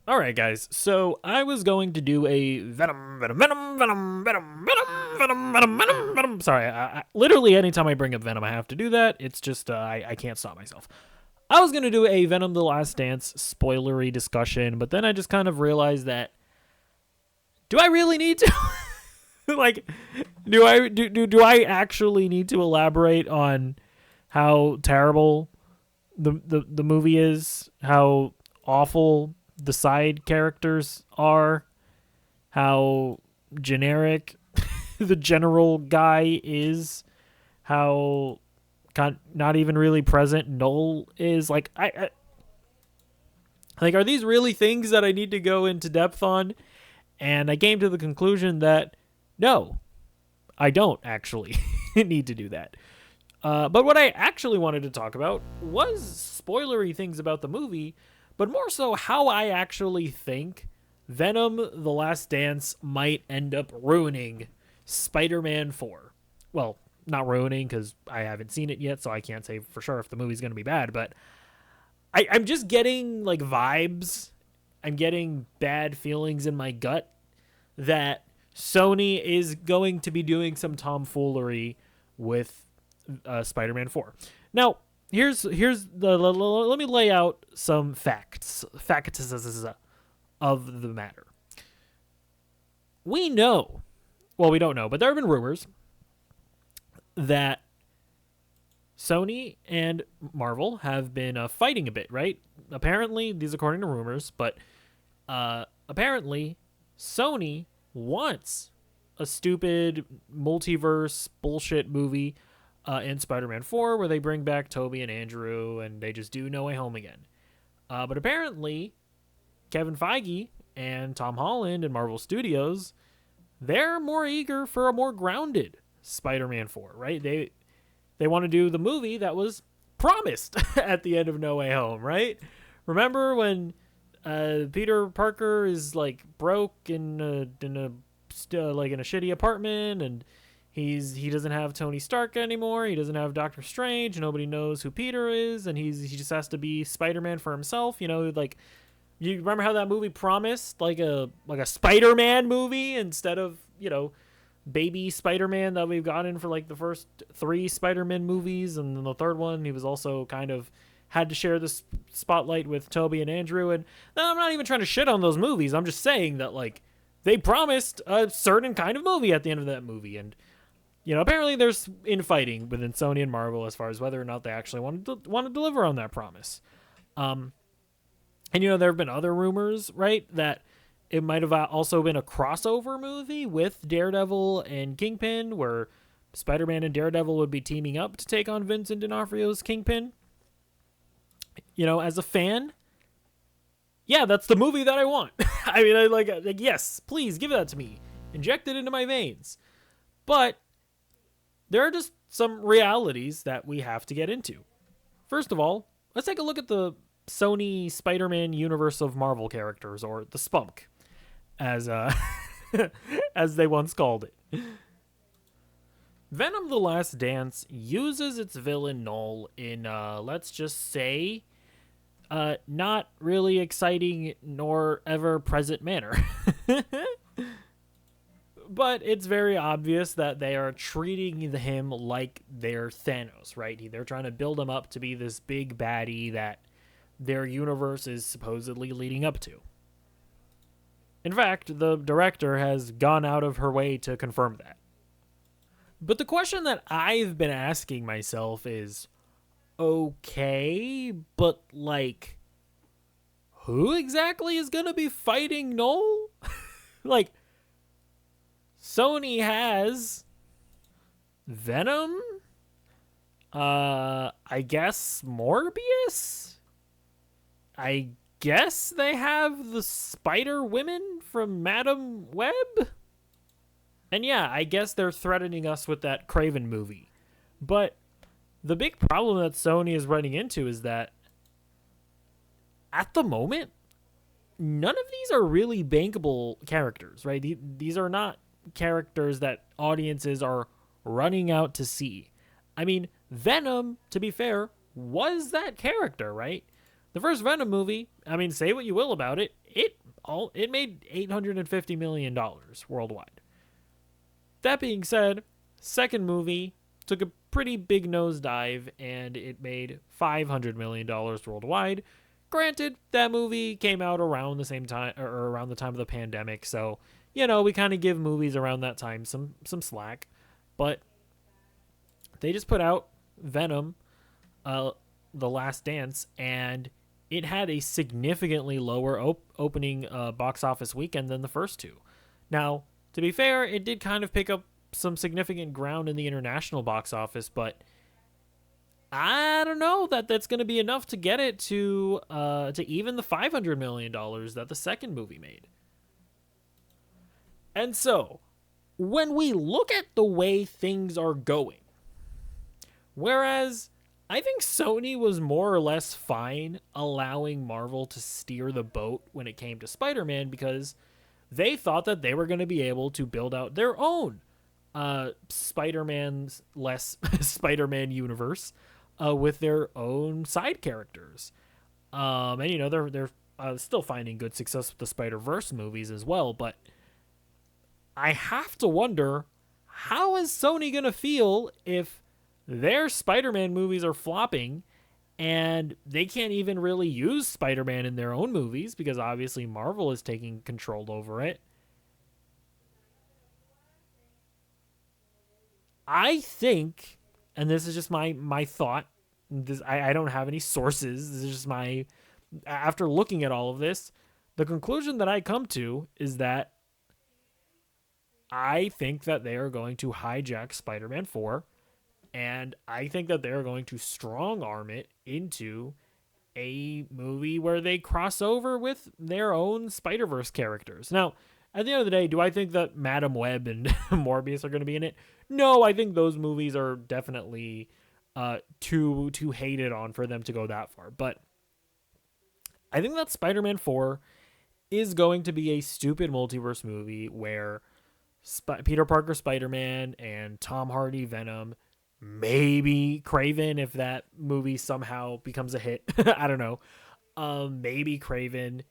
All right, guys. So I was going to do a Venom. Sorry, literally anytime I bring up Venom, I have to do that. It's just I can't stop myself. I was gonna do a Venom: The Last Dance spoilery discussion, but then I just kind of realized that do I really need to? Like, do I actually need to elaborate on how terrible the movie is? How awful the side characters are, how generic the general guy is, how not even really present Noel is. Like like, are these really things that I need to go into depth on? And I came to the conclusion that no, I don't actually need to do that. But what I actually wanted to talk about was spoilery things about the movie, but more so how I actually think Venom: The Last Dance might end up ruining Spider-Man 4. Well, not ruining because I haven't seen it yet, so I can't say for sure if the movie's going to be bad, but I'm just getting like vibes. I'm getting bad feelings in my gut that Sony is going to be doing some tomfoolery with Spider-Man 4. Now, here's the let me lay out some facts of the matter. We know, well, we don't know, but there have been rumors that Sony and Marvel have been fighting a bit, right? Apparently, these according to rumors, but apparently Sony wants a stupid multiverse bullshit movie in Spider-Man 4 where they bring back Tobey and Andrew and they just do No Way Home again. But apparently, Kevin Feige and Tom Holland and Marvel Studios, they're more eager for a more grounded Spider-Man 4, right? They want to do the movie that was promised at the end of No Way Home, right? Remember when Peter Parker is like broke in a shitty apartment, and he doesn't have Tony Stark anymore. He doesn't have Doctor Strange. Nobody knows who Peter is, and he just has to be Spider-Man for himself. You know, like, you remember how that movie promised like a Spider-Man movie instead of, you know, baby Spider-Man that we've gotten for like the first 3 Spider-Man movies, and then the third one he was also kind of had to share this spotlight with Tobey and Andrew. And no, I'm not even trying to shit on those movies. I'm just saying that, like, they promised a certain kind of movie at the end of that movie, and, you know, apparently there's infighting within Sony and Marvel as far as whether or not they actually want to deliver on that promise. And, you know, there have been other rumors, right, that it might have also been a crossover movie with Daredevil and Kingpin, where Spider-Man and Daredevil would be teaming up to take on Vincent D'Onofrio's Kingpin. You know, as a fan, yeah, that's the movie that I want. I mean, I like, yes, please give that to me. Inject it into my veins. But there are just some realities that we have to get into. First of all, let's take a look at the Sony Spider-Man universe of Marvel characters, or the Spunk, as as they once called it. Venom: The Last Dance uses its villain Null in, let's just say, not really exciting nor ever present manner. But it's very obvious that they are treating him like they're Thanos, right? They're trying to build him up to be this big baddie that their universe is supposedly leading up to. In fact, the director has gone out of her way to confirm that. But the question that I've been asking myself is, okay, but like, who exactly is going to be fighting Noel? Like, Sony has Venom, I guess Morbius, I guess they have the Spider Women from Madam Web, and yeah, I guess they're threatening us with that Craven movie. But the big problem that Sony is running into is that at the moment, none of these are really bankable characters, right? These are not characters that audiences are running out to see. I mean, Venom, to be fair, was that character, right? The first Venom movie, I mean, say what you will about it, it made $850 million worldwide. That being said, second movie took a pretty big nosedive and it made $500 million worldwide. Granted, that movie came out around the same time or around the time of the pandemic, so we kind of give movies around that time some slack. But they just put out Venom, The Last Dance, and it had a significantly lower opening box office weekend than the first two. Now, to be fair, it did kind of pick up some significant ground in the international box office, but I don't know that that's going to be enough to get it to even the $500 million that the second movie made. And so, when we look at the way things are going, whereas I think Sony was more or less fine allowing Marvel to steer the boat when it came to Spider-Man because they thought that they were going to be able to build out their own Spider-Man's less Spider-Man universe with their own side characters. And they're still finding good success with the Spider-Verse movies as well, but I have to wonder, how is Sony going to feel if their Spider-Man movies are flopping and they can't even really use Spider-Man in their own movies because obviously Marvel is taking control over it? I think, and this is just my thought, I don't have any sources, this is just after looking at all of this, the conclusion that I come to is that I think that they are going to hijack Spider-Man 4, and I think that they're going to strong arm it into a movie where they cross over with their own Spider-Verse characters. Now, at the end of the day, do I think that Madam Web and Morbius are going to be in it? No, I think those movies are definitely too hated on for them to go that far. But I think that Spider-Man 4 is going to be a stupid multiverse movie where Peter Parker Spider-Man and Tom Hardy Venom, maybe Kraven if that movie somehow becomes a hit. I don't know. Maybe Kraven,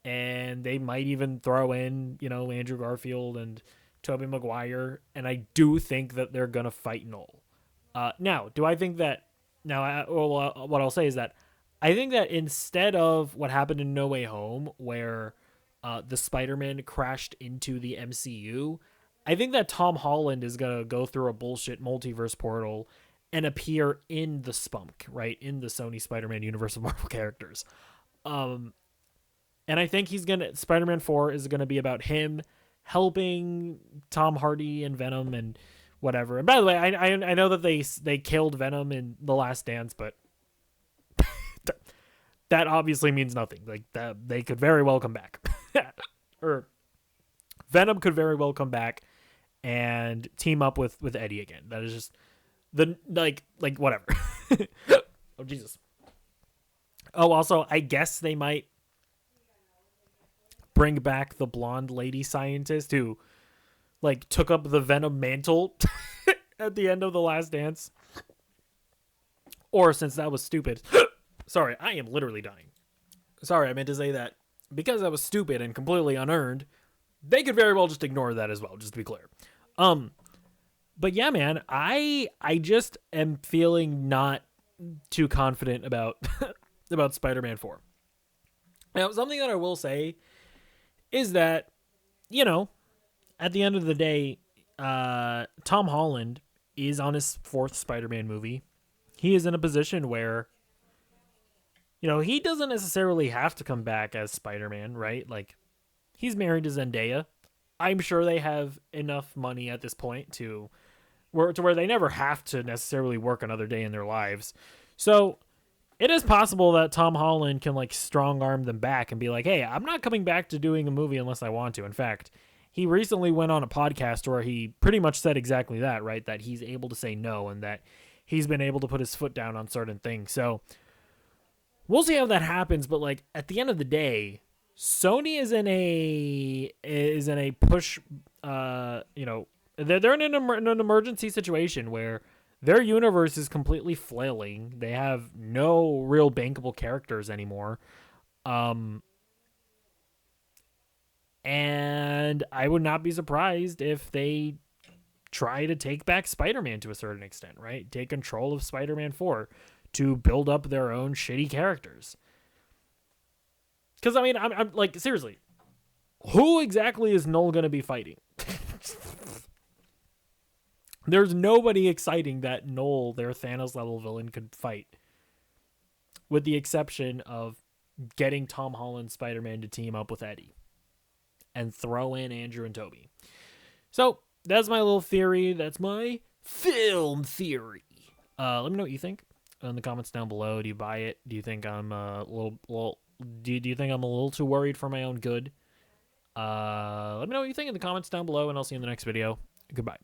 and they might even throw in, Andrew Garfield and Tobey Maguire, and I do think that they're going to fight Null. Now, do I think that... what I'll say is that I think that instead of what happened in No Way Home, where the Spider-Man crashed into the MCU, I think that Tom Holland is going to go through a bullshit multiverse portal and appear in the spunk, right? In the Sony Spider-Man universe of Marvel characters. And I think Spider-Man 4 is going to be about him helping Tom Hardy and Venom and whatever. And by the way, I know that they killed Venom in The Last Dance, but that obviously means nothing. Like, that they could very well come back. Or Venom could very well come back and team up with Eddie again. That is just whatever. Oh, Jesus. Oh, also, I guess they might bring back the blonde lady scientist who took up the Venom mantle at the end of The Last Dance. Or, since that was stupid. Sorry, I am literally dying. Sorry, I meant to say that because that was stupid and completely unearned, they could very well just ignore that as well, just to be clear. But yeah, man, I just am feeling not too confident about about Spider-Man 4. Now, something that I will say is that, at the end of the day, Tom Holland is on his fourth Spider-Man movie. He is in a position where, he doesn't necessarily have to come back as Spider-Man, right? He's married to Zendaya. I'm sure they have enough money at this point to where they never have to necessarily work another day in their lives. So it is possible that Tom Holland can strong arm them back and be like, hey, I'm not coming back to doing a movie unless I want to. In fact, he recently went on a podcast where he pretty much said exactly that, right? That he's able to say no and that he's been able to put his foot down on certain things. So we'll see how that happens. But at the end of the day, Sony is in a push, they're in an emergency situation where their universe is completely flailing. They have no real bankable characters anymore. And I would not be surprised if they try to take back Spider-Man to a certain extent, right? Take control of Spider-Man 4 to build up their own shitty characters. Because, I mean, I'm like, seriously, who exactly is Null going to be fighting? There's nobody exciting that Null, their Thanos-level villain, could fight. With the exception of getting Tom Holland's Spider-Man to team up with Eddie. And throw in Andrew and Toby. So, that's my little theory. That's my film theory. Let me know what you think in the comments down below. Do you buy it? Do you think I'm a little do you think I'm a little too worried for my own good? Let me know what you think in the comments down below, and I'll see you in the next video. Goodbye.